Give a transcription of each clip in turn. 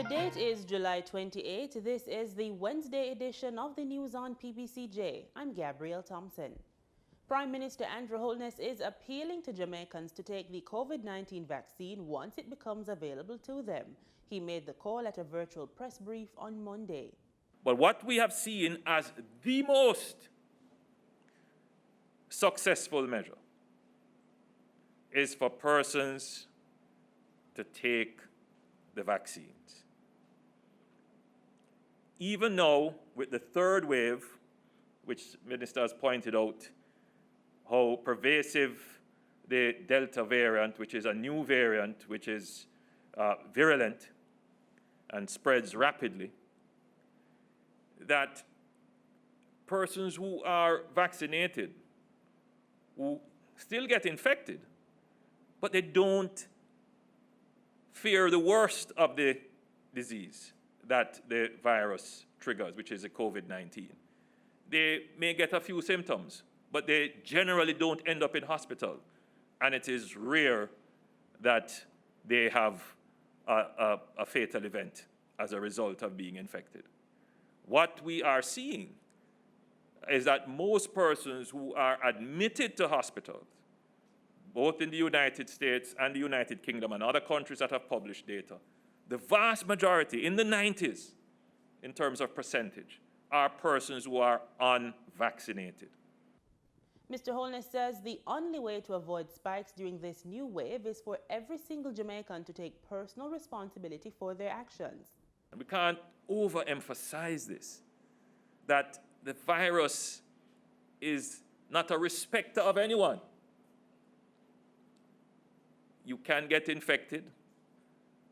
date is July 28. This is the Wednesday edition of the news on PBCJ. I'm Gabrielle Thompson. Prime Minister Andrew Holness is appealing to Jamaicans to take the COVID-19 vaccine once it becomes available to them. He made the call at a virtual press brief on Monday. But what we have seen as the most successful measure is for persons to take the vaccines. Even now, with the third wave, which the Minister has pointed out, how pervasive the Delta variant, which is a new variant, which is virulent and spreads rapidly, that persons who are vaccinated, who still get infected, but they don't fear the worst of the disease that the virus triggers, which is the COVID-19. They may get a few symptoms, but they generally don't end up in hospital. And it is rare that they have a fatal event as a result of being infected. What we are seeing is that most persons who are admitted to hospitals, both in the United States and the United Kingdom and other countries that have published data, the vast majority, in the 90s, in terms of percentage, are persons who are unvaccinated. Mr. Holness says the only way to avoid spikes during this new wave is for every single Jamaican to take personal responsibility for their actions. We can't overemphasize this, that the virus is not a respecter of anyone. You can get infected,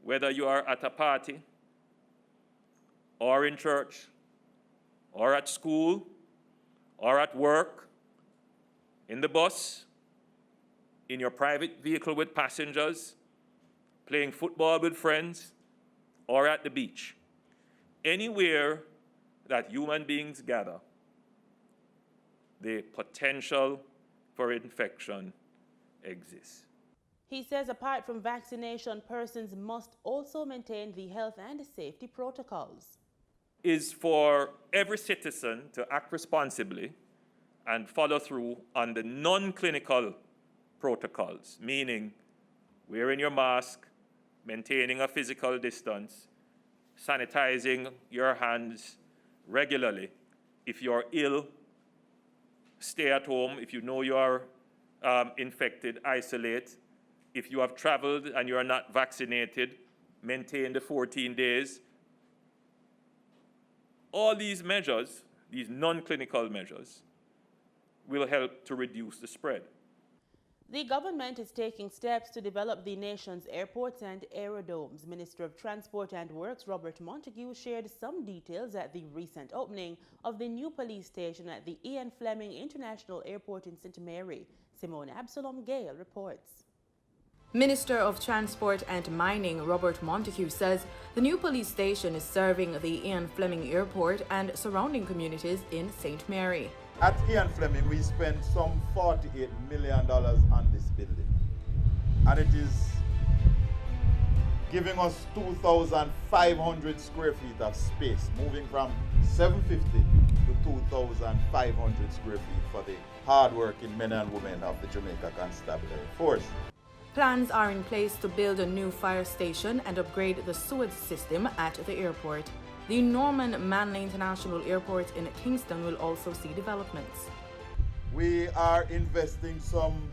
whether you are at a party, or in church, or at school, or at work, in the bus, in your private vehicle with passengers, playing football with friends, or at the beach. Anywhere that human beings gather, the potential for infection exists. He says apart from vaccination, persons must also maintain the health and safety protocols. Is for every citizen to act responsibly and follow through on the non-clinical protocols, meaning wearing your mask, maintaining a physical distance, sanitizing your hands regularly. If you're ill, stay at home. If you know you are infected, isolate. If you have traveled and you are not vaccinated, maintain the 14 days. All these measures, these non-clinical measures, will help to reduce the spread. The government is taking steps to develop the nation's airports and aerodromes. Minister of Transport and Works Robert Montague shared some details at the recent opening of the new police station at the Ian Fleming International Airport in St. Mary. Simone Absalom Gale reports. Minister of Transport and Mining Robert Montague says the new police station is serving the Ian Fleming Airport and surrounding communities in St. Mary. At Ian Fleming, we spent some $48 million on this building. And it is giving us 2,500 square feet of space, moving from 750 to 2,500 square feet for the hard-working men and women of the Jamaica Constabulary Force. Plans are in place to build a new fire station and upgrade the sewage system at the airport. The Norman Manley International Airport in Kingston will also see developments. We are investing some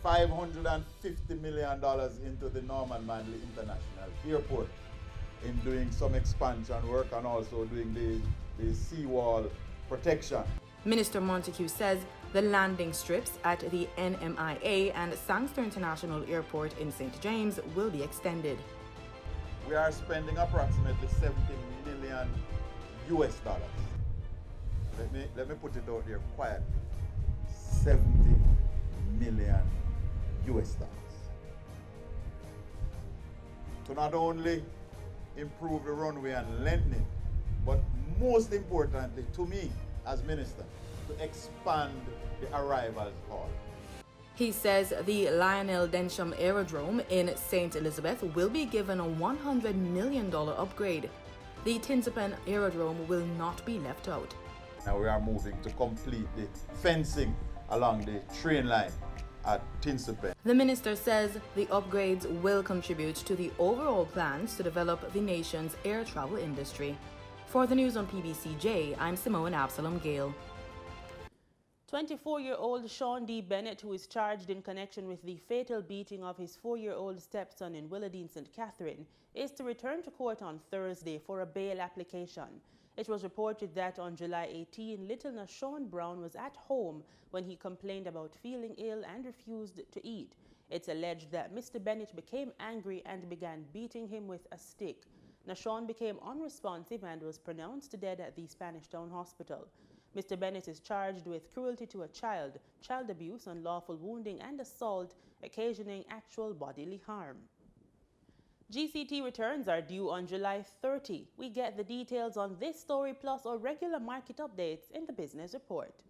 $550 million into the Norman Manley International Airport in doing some expansion work and also doing the seawall protection. Minister Montague says the landing strips at the NMIA and Sangster International Airport in St. James will be extended. We are spending approximately $70 million US dollars. Let me put it out there quietly. $70 million US dollars. To not only improve the runway and lengthen it, but most importantly to me as minister, to expand the arrivals hall. He says the Lionel Densham Aerodrome in St. Elizabeth will be given a $100 million upgrade. The Tinsipan Aerodrome will not be left out. Now we are moving to complete the fencing along the train line at Tinsipan. The minister says the upgrades will contribute to the overall plans to develop the nation's air travel industry. For the news on PBCJ, I'm Simone Absalom Gale. 24-year-old Sean D. Bennett, who is charged in connection with the fatal beating of his 4-year-old stepson in Willardine, St. Catherine, is to return to court on Thursday for a bail application. It was reported that on July 18, little Nashawn Brown was at home when he complained about feeling ill and refused to eat. It's alleged that Mr. Bennett became angry and began beating him with a stick. Nashawn became unresponsive and was pronounced dead at the Spanish Town Hospital. Mr. Bennett is charged with cruelty to a child, child abuse, unlawful wounding, and assault, occasioning actual bodily harm. GST returns are due on July 30. We get the details on this story plus our regular market updates in the business report.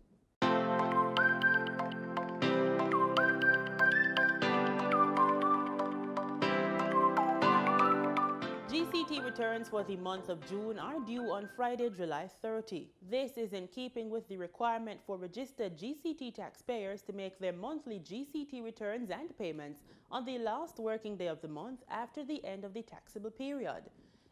GST returns for the month of June are due on Friday, July 30. This is in keeping with the requirement for registered GST taxpayers to make their monthly GST returns and payments on the last working day of the month after the end of the taxable period.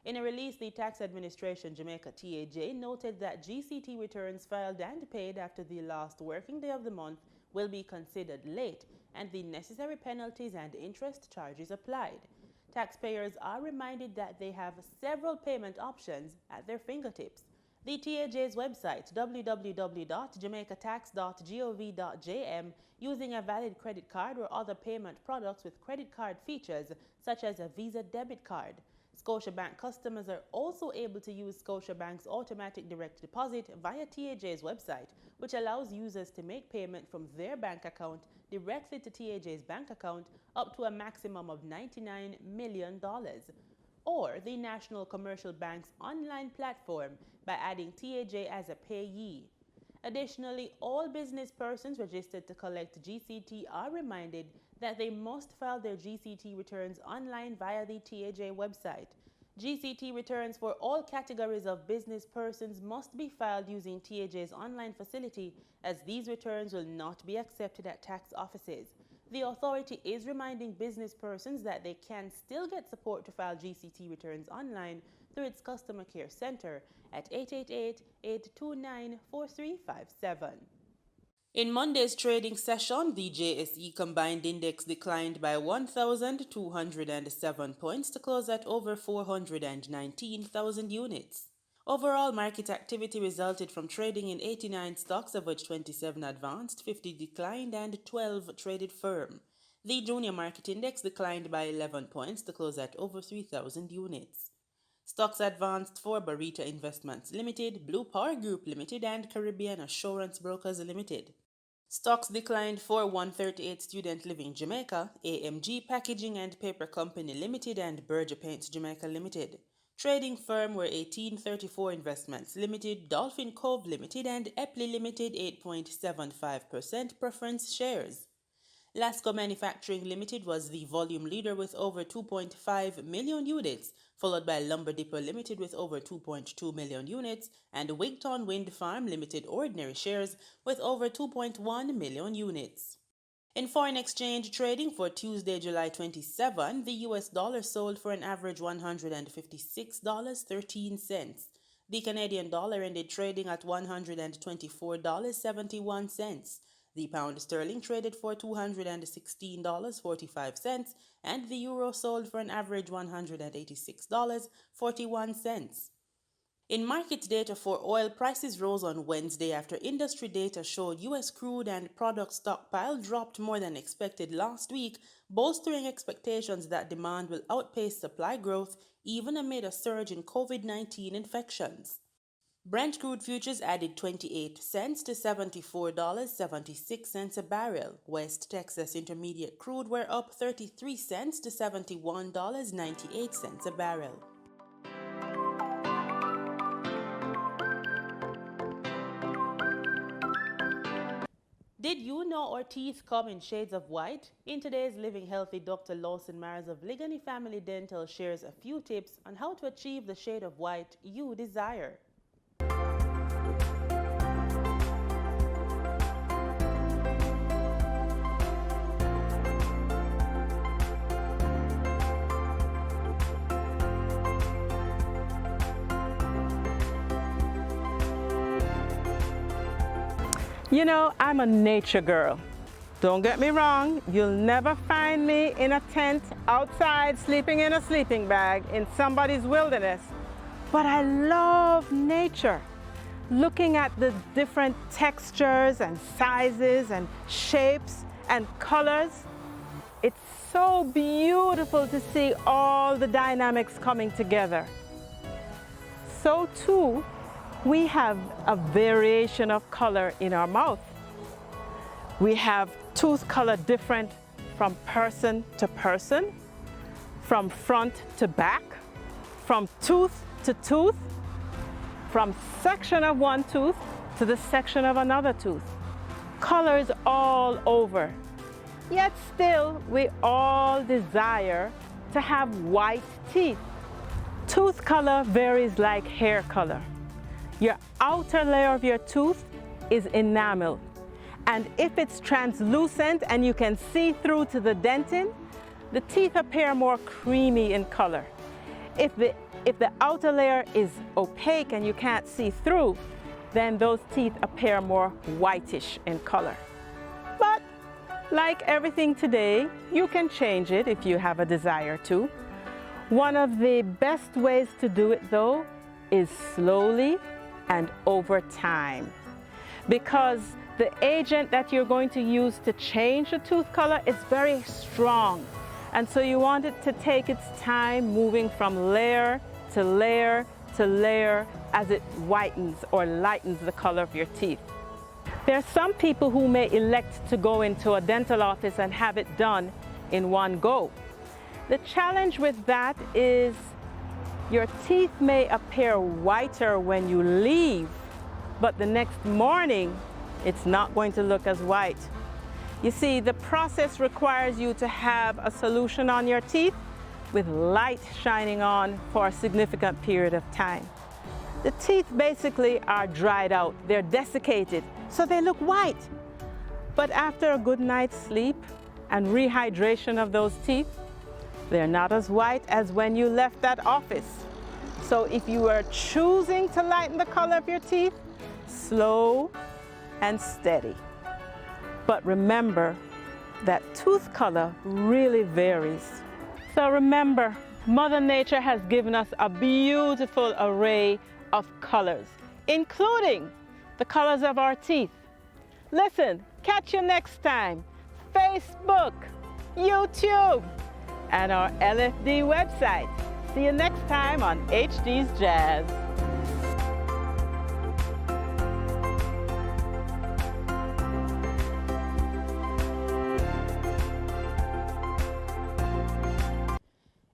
In a release, the Tax Administration Jamaica TAJ noted that GST returns filed and paid after the last working day of the month will be considered late and the necessary penalties and interest charges applied. Taxpayers are reminded that they have several payment options at their fingertips. The TAJ's website, www.jamaicatax.gov.jm, using a valid credit card or other payment products with credit card features such as a Visa debit card. Scotiabank customers are also able to use Scotiabank's automatic direct deposit via TAJ's website, which allows users to make payment from their bank account directly to TAJ's bank account up to a maximum of $99 million. Or the National Commercial Bank's online platform by adding TAJ as a payee. Additionally, all business persons registered to collect GST are reminded that they must file their GST returns online via the TAJ website. GST returns for all categories of business persons must be filed using TAJ's online facility, as these returns will not be accepted at tax offices. The authority is reminding business persons that they can still get support to file GST returns online through its customer care center at 888-829-4357. In Monday's trading session, the JSE combined index declined by 1,207 points to close at over 419,000 units. Overall market activity resulted from trading in 89 stocks, of which 27 advanced, 50 declined, and 12 traded firm. The junior market index declined by 11 points to close at over 3,000 units. Stocks advanced for Barita Investments Limited, Blue Power Group Limited, and Caribbean Assurance Brokers Limited. Stocks declined for 138 Student Living Jamaica, AMG Packaging and Paper Company Limited, and Berger Paints Jamaica Limited. Trading firm were 1834 Investments Limited, Dolphin Cove Limited, and Epley Limited 8.75% preference shares. Lasco Manufacturing Limited was the volume leader with over 2.5 million units, followed by Lumber Depot Limited with over 2.2 million units, and Wigton Wind Farm Limited ordinary shares with over 2.1 million units. In foreign exchange trading for Tuesday, July 27, the US dollar sold for an average $156.13. The Canadian dollar ended trading at $124.71. The pound sterling traded for $216.45, and the euro sold for an average $186.41. In market data for oil, prices rose on Wednesday after industry data showed U.S. crude and product stockpile dropped more than expected last week, bolstering expectations that demand will outpace supply growth even amid a surge in COVID-19 infections. Brent crude futures added 28 cents to $74.76 a barrel. West Texas Intermediate crude were up 33 cents to $71.98 a barrel. Did you know our teeth come in shades of white? In today's Living Healthy, Dr. Lawson Myers of Ligony Family Dental shares a few tips on how to achieve the shade of white you desire. You know, I'm a nature girl. Don't get me wrong, you'll never find me in a tent outside sleeping in a sleeping bag in somebody's wilderness. But I love nature. Looking at the different textures and sizes and shapes and colors. It's so beautiful to see all the dynamics coming together. So too, we have a variation of color in our mouth. We have tooth color different from person to person, from front to back, from tooth to tooth, from section of one tooth to the section of another tooth. Colors all over. Yet still, we all desire to have white teeth. Tooth color varies like hair color. Your outer layer of your tooth is enamel. And if it's translucent and you can see through to the dentin, the teeth appear more creamy in color. If the outer layer is opaque and you can't see through, then those teeth appear more whitish in color. But like everything today, you can change it if you have a desire to. One of the best ways to do it though is slowly and over time, because the agent that you're going to use to change the tooth color is very strong, and so you want it to take its time moving from layer to layer to layer as it whitens or lightens the color of your teeth. There are some people who may elect to go into a dental office and have it done in one go. The challenge with that is your teeth may appear whiter when you leave, but the next morning, it's not going to look as white. You see, the process requires you to have a solution on your teeth with light shining on for a significant period of time. The teeth basically are dried out, they're desiccated, so they look white. But after a good night's sleep and rehydration of those teeth, they're not as white as when you left that office. So if you are choosing to lighten the color of your teeth, slow and steady. But remember that tooth color really varies. So remember, Mother Nature has given us a beautiful array of colors, including the colors of our teeth. Listen, catch you next time. Facebook, YouTube, and our LFD website. See you next time on HD's Jazz.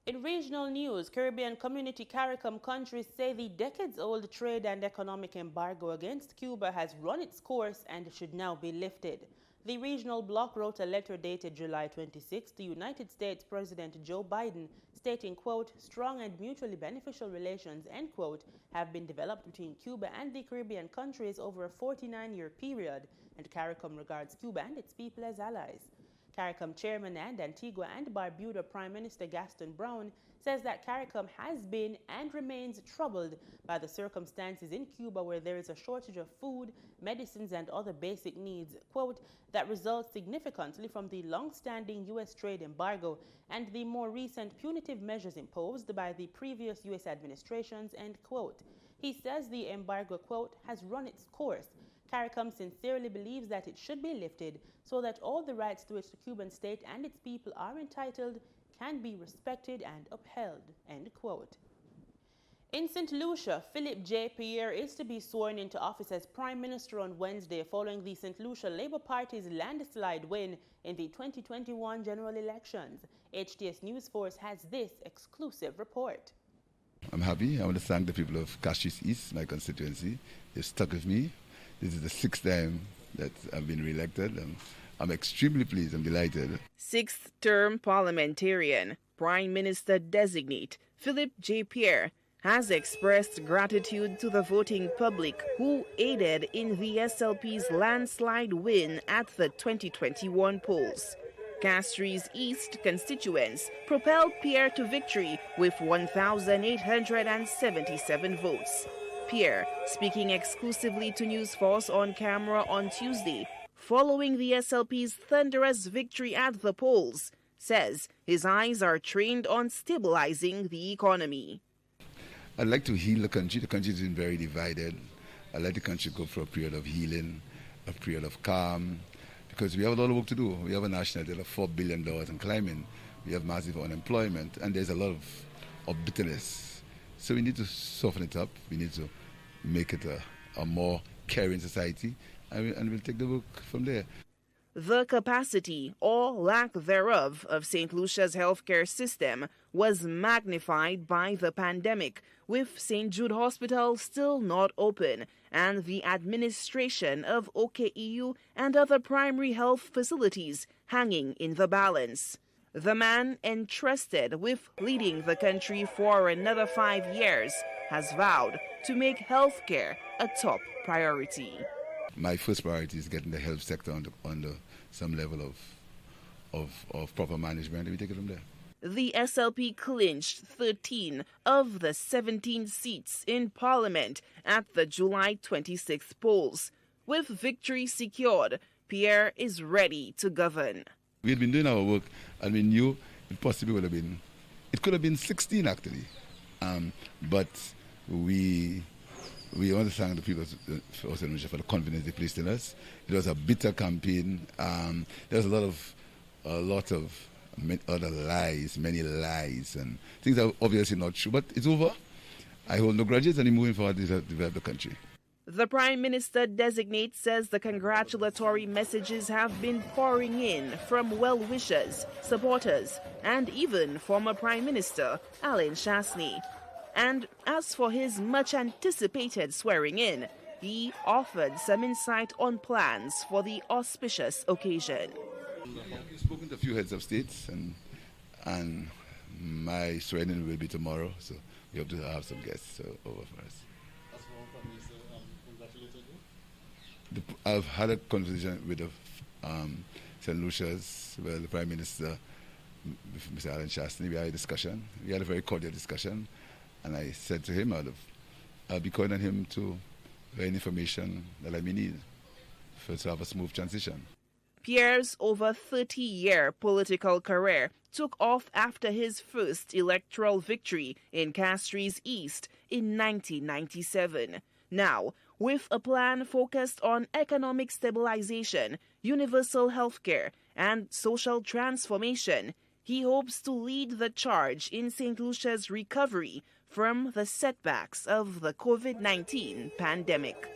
In regional news, Caribbean Community CARICOM countries say the decades-old trade and economic embargo against Cuba has run its course and should now be lifted. The regional bloc wrote a letter dated July 26 to United States President Joe Biden stating, quote, strong and mutually beneficial relations, end quote, have been developed between Cuba and the Caribbean countries over a 49-year period, and CARICOM regards Cuba and its people as allies. CARICOM chairman and Antigua and Barbuda Prime Minister Gaston Brown says that CARICOM has been and remains troubled by the circumstances in Cuba where there is a shortage of food, medicines, and other basic needs, quote, that results significantly from the long-standing U.S. trade embargo and the more recent punitive measures imposed by the previous U.S. administrations, end quote. He says the embargo, quote, has run its course. CARICOM sincerely believes that it should be lifted so that all the rights to which the Cuban state and its people are entitled can be respected and upheld, end quote. In St. Lucia, Phillip Pierre is to be sworn into office as Prime Minister on Wednesday following the St. Lucia Labour Party's landslide win in the 2021 general elections. HTS News Force has this exclusive report. I'm happy. I want to thank the people of Castries East, my constituency. They've stuck with me. This is the 6th time that I've been re-elected. I'm extremely pleased. I'm delighted. Sixth-term parliamentarian, Prime Minister-designate Phillip J. Pierre has expressed gratitude to the voting public who aided in the SLP's landslide win at the 2021 polls. Castries East constituents propelled Pierre to victory with 1,877 votes. Pierre, speaking exclusively to News Force on camera on Tuesday, following the SLP's thunderous victory at the polls, says his eyes are trained on stabilizing the economy. I'd like to heal the country. The country has been very divided. I'd like the country to go for a period of healing, a period of calm, because we have a lot of work to do. We have a national debt of $4 billion and climbing. We have massive unemployment, and there's a lot of bitterness. So we need to soften it up. We need to make it a more caring society, and we'll take the work from there. The capacity, or lack thereof, of St. Lucia's healthcare system was magnified by the pandemic, with St. Jude Hospital still not open and the administration of OKEU and other primary health facilities hanging in the balance. The man entrusted with leading the country for another 5 years has vowed to make healthcare a top priority. My first priority is getting the health sector under some level of proper management, and we take it from there. The SLP clinched 13 of the 17 seats in Parliament at the July 26th polls. With victory secured, Pierre is ready to govern. We had been doing our work, and we knew it possibly would have been, it could have been 16 actually, but we want to thank the people for the confidence they placed in us. It was a bitter campaign. There was a lot of other lies, many lies, and things that are obviously not true. But it's over. I hold no grudges, and moving forward to develop the country. The Prime Minister-designate says the congratulatory messages have been pouring in from well-wishers, supporters, and even former Prime Minister Alan Chasney. And as for his much-anticipated swearing-in, he offered some insight on plans for the auspicious occasion. I've spoken to a few heads of states, and my swearing-in will be tomorrow, so we hope to have some guests over for us. As for Prime Minister, congratulated you? I've had a conversation with St. Lucia's, the Prime Minister, Mr. Alan Chasney. We had a discussion. We had a very cordial discussion, and I said to him, I'll be calling on him to any information that I may need to have a smooth transition. Pierre's over 30-year political career took off after his first electoral victory in Castries East in 1997. Now, with a plan focused on economic stabilization, universal healthcare, and social transformation, he hopes to lead the charge in St. Lucia's recovery from the setbacks of the COVID-19 pandemic.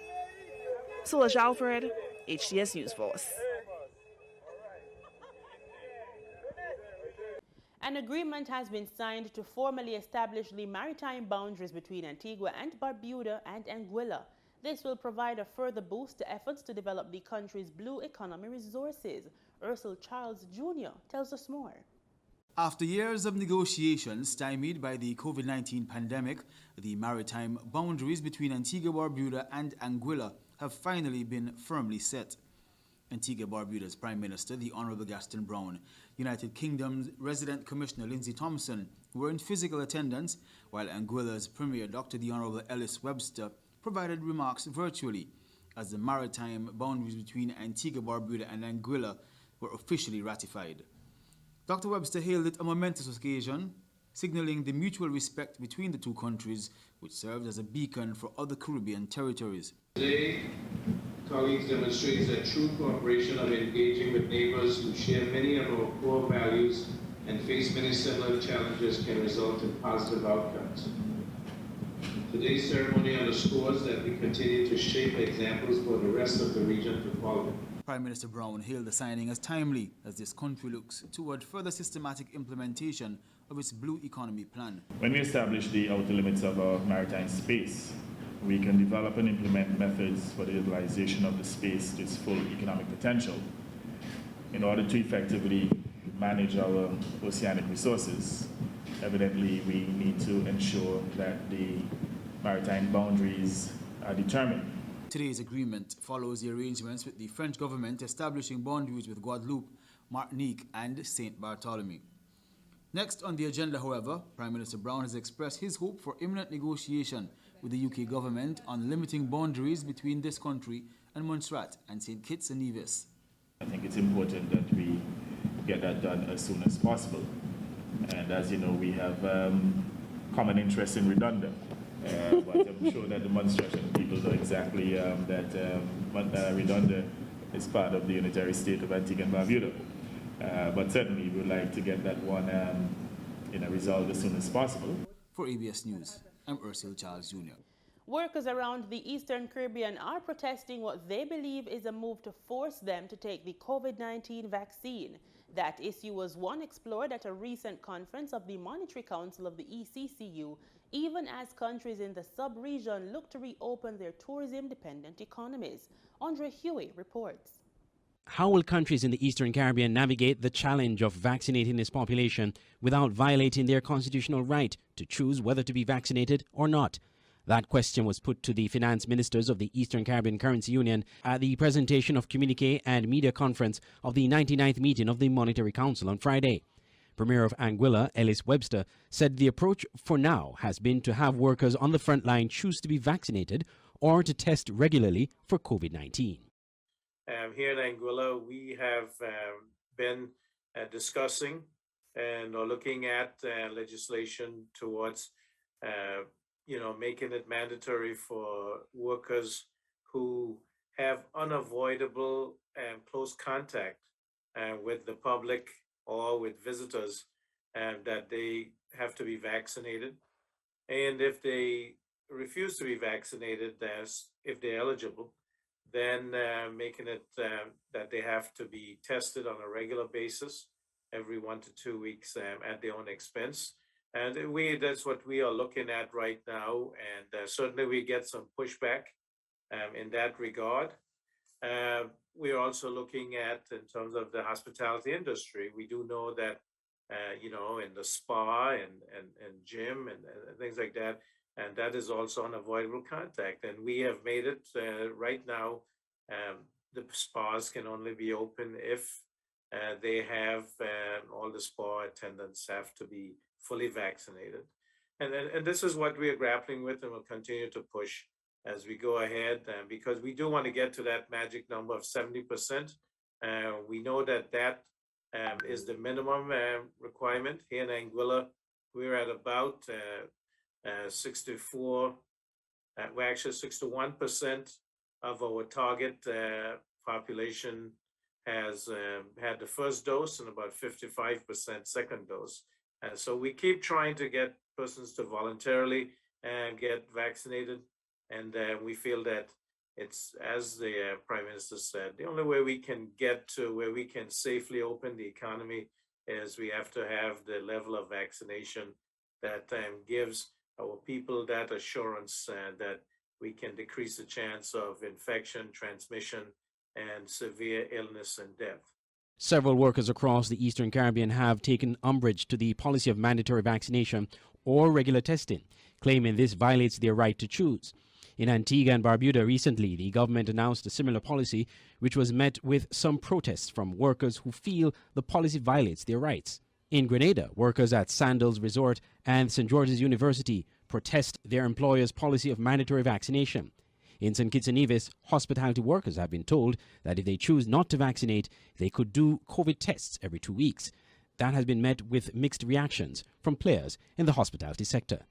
Solange Alfred, HTS News Force. An agreement has been signed to formally establish the maritime boundaries between Antigua and Barbuda and Anguilla. This will provide a further boost to efforts to develop the country's blue economy resources. Errol Charles Jr. tells us more. After years of negotiations stymied by the COVID-19 pandemic, the maritime boundaries between Antigua Barbuda and Anguilla have finally been firmly set. Antigua Barbuda's Prime Minister, the Honourable Gaston Brown, United Kingdom's Resident Commissioner Lindsay Thompson were in physical attendance, while Anguilla's Premier Dr. the Honourable Ellis Webster provided remarks virtually as the maritime boundaries between Antigua Barbuda and Anguilla were officially ratified. Dr. Webster hailed it a momentous occasion, signalling the mutual respect between the two countries, which served as a beacon for other Caribbean territories. Today, colleagues demonstrates that true cooperation of engaging with neighbors who share many of our core values and face many similar challenges can result in positive outcomes. Today's ceremony underscores that we continue to shape examples for the rest of the region to follow. Prime Minister Brown hailed the signing as timely as this country looks toward further systematic implementation of its blue economy plan. When we established the outer limits of our maritime space, we can develop and implement methods for the utilization of the space to its full economic potential. In order to effectively manage our oceanic resources, evidently we need to ensure that the maritime boundaries are determined. Today's agreement follows the arrangements with the French government establishing boundaries with Guadeloupe, Martinique, and Saint Bartholomew. Next on the agenda, however, Prime Minister Brown has expressed his hope for imminent negotiation with the UK government on limiting boundaries between this country and Montserrat and St. Kitts and Nevis. I think it's important that we get that done as soon as possible. And as you know, we have common interest in Redonda. But I'm sure that the Montserrat people know exactly that Redonda is part of the unitary state of Antigua and Barbuda. But certainly we would like to get that one resolved as soon as possible. For ABS News, I'm Errol Charles Jr. Workers around the Eastern Caribbean are protesting what they believe is a move to force them to take the COVID-19 vaccine. That issue was one explored at a recent conference of the Monetary Council of the ECCU, even as countries in the sub-region look to reopen their tourism-dependent economies. Andre Huey reports. How will countries in the Eastern Caribbean navigate the challenge of vaccinating its population without violating their constitutional right to choose whether to be vaccinated or not? That question was put to the finance ministers of the Eastern Caribbean Currency Union at the presentation of communique and media conference of the 99th meeting of the Monetary Council on Friday. Premier of Anguilla, Ellis Webster, said the approach for now has been to have workers on the front line choose to be vaccinated or to test regularly for COVID-19. Here in Anguilla, we have been discussing and looking at legislation towards making it mandatory for workers who have unavoidable and close contact with the public or with visitors, that they have to be vaccinated. And if they refuse to be vaccinated, if they're eligible, then making it that they have to be tested on a regular basis every 1 to 2 weeks at their own expense. And that's what we are looking at right now. And certainly we get some pushback in that regard. We are also looking at, in terms of the hospitality industry, we do know that, in the spa and gym and things like that, and that is also unavoidable contact. And we have made it right now, the spas can only be open if they have all the spa attendants have to be fully vaccinated. And this is what we are grappling with, and will continue to push as we go ahead, because we do want to get to that magic number of 70%. We know that is the minimum requirement. Here in Anguilla, we're at about 61% of our target population has had the first dose, and about 55% second dose. And so we keep trying to get persons to voluntarily get vaccinated. And we feel that it's, as the Prime Minister said, the only way we can get to where we can safely open the economy is we have to have the level of vaccination that gives our people that assurance that we can decrease the chance of infection, transmission, and severe illness and death. Several workers across the Eastern Caribbean have taken umbrage to the policy of mandatory vaccination or regular testing, claiming this violates their right to choose. In Antigua and Barbuda recently, the government announced a similar policy, which was met with some protests from workers who feel the policy violates their rights. In Grenada, workers at Sandals Resort and St. George's University protest their employer's policy of mandatory vaccination. In St. Kitts and Nevis, hospitality workers have been told that if they choose not to vaccinate, they could do COVID tests every 2 weeks. That has been met with mixed reactions from players in the hospitality sector.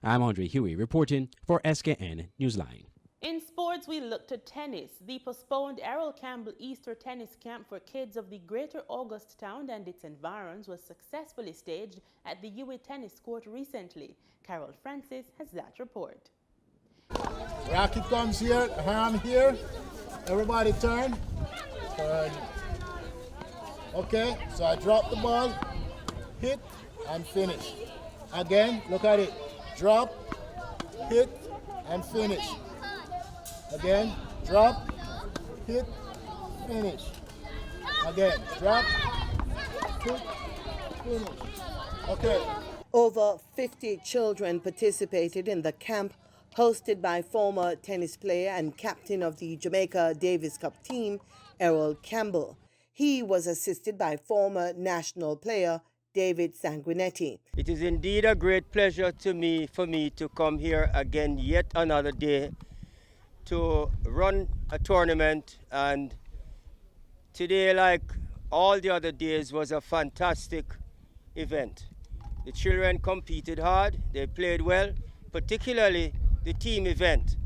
I'm Andre Huey reporting for SKN Newsline. In sports, we look to tennis. The postponed Errol Campbell Easter Tennis Camp for kids of the Greater August Town and its environs was successfully staged at the UA Tennis Court recently. Carol Francis has that report. Racket comes here, arm here. Everybody turn. Turn. Okay, so I drop the ball, hit, and finish. Again, look at it. Drop, hit, and finish. Again, drop, hit, finish. Again, drop, hit, finish. Okay. Over 50 children participated in the camp hosted by former tennis player and captain of the Jamaica Davis Cup team, Errol Campbell. He was assisted by former national player David Sanguinetti. It is indeed a great pleasure for me to come here again yet another day to run a tournament, and today, like all the other days, was a fantastic event. The children competed hard, they played well, particularly the team event,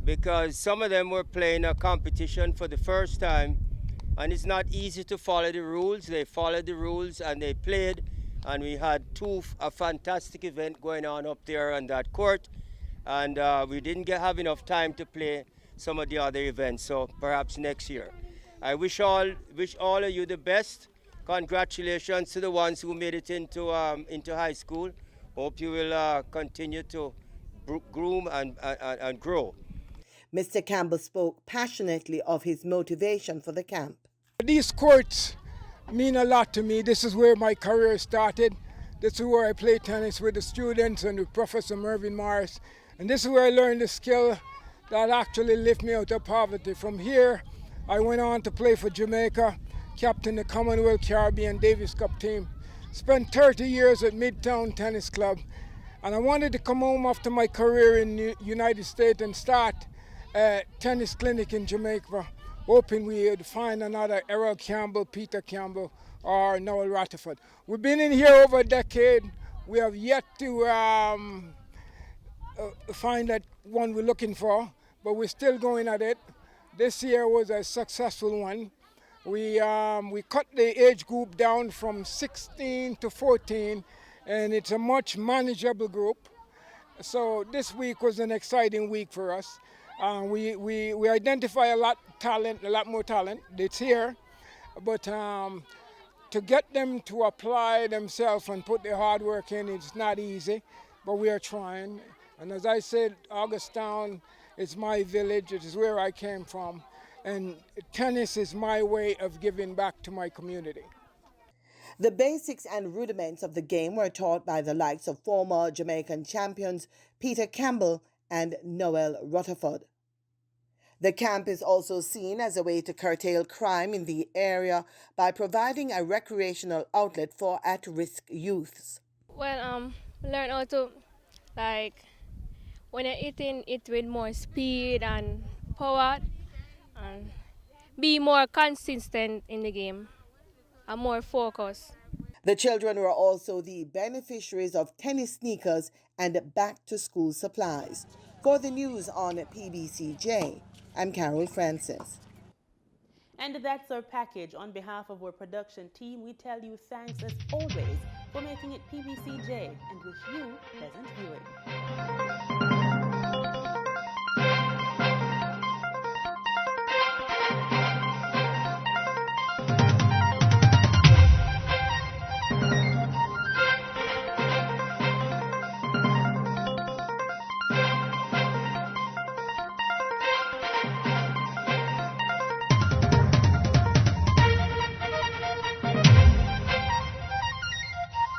because some of them were playing a competition for the first time, and it's not easy to follow the rules. They followed the rules and they played, and we had a fantastic event going on up there on that court, and we didn't have enough time to play some of the other events, so perhaps next year. I wish all of you the best. Congratulations to the ones who made it into high school. Hope you will continue to groom and grow. Mr. Campbell spoke passionately of his motivation for the camp. These courts mean a lot to me. This is where my career started. This is where I played tennis with the students and with Professor Mervyn Morris. And this is where I learned the skill that actually lifted me out of poverty. From here, I went on to play for Jamaica, captain the Commonwealth Caribbean Davis Cup team. Spent 30 years at Midtown Tennis Club. And I wanted to come home after my career in the United States and start a tennis clinic in Jamaica, hoping we would find another Errol Campbell, Peter Campbell, or Noel Rutherford. We've been in here over a decade. We have yet to find that one we're looking for, but we're still going at it. This year was a successful one. We cut the age group down from 16 to 14, and it's a much manageable group. So this week was an exciting week for us. We identify a lot more talent. It's here, but to get them to apply themselves and put their hard work in, it's not easy, but we are trying. And as I said, Augustown is my village. It is where I came from, and tennis is my way of giving back to my community. The basics and rudiments of the game were taught by the likes of former Jamaican champions Peter Campbell and Noel Rutherford. The camp is also seen as a way to curtail crime in the area by providing a recreational outlet for at-risk youths. Well, learn how to, when you're eating, eat with more speed and power, and be more consistent in the game and more focused. The children were also the beneficiaries of tennis sneakers and back-to-school supplies. For the news on PBCJ, I'm Carol Francis. And that's our package. On behalf of our production team, we tell you thanks as always for making it PBCJ and wish you pleasant viewing.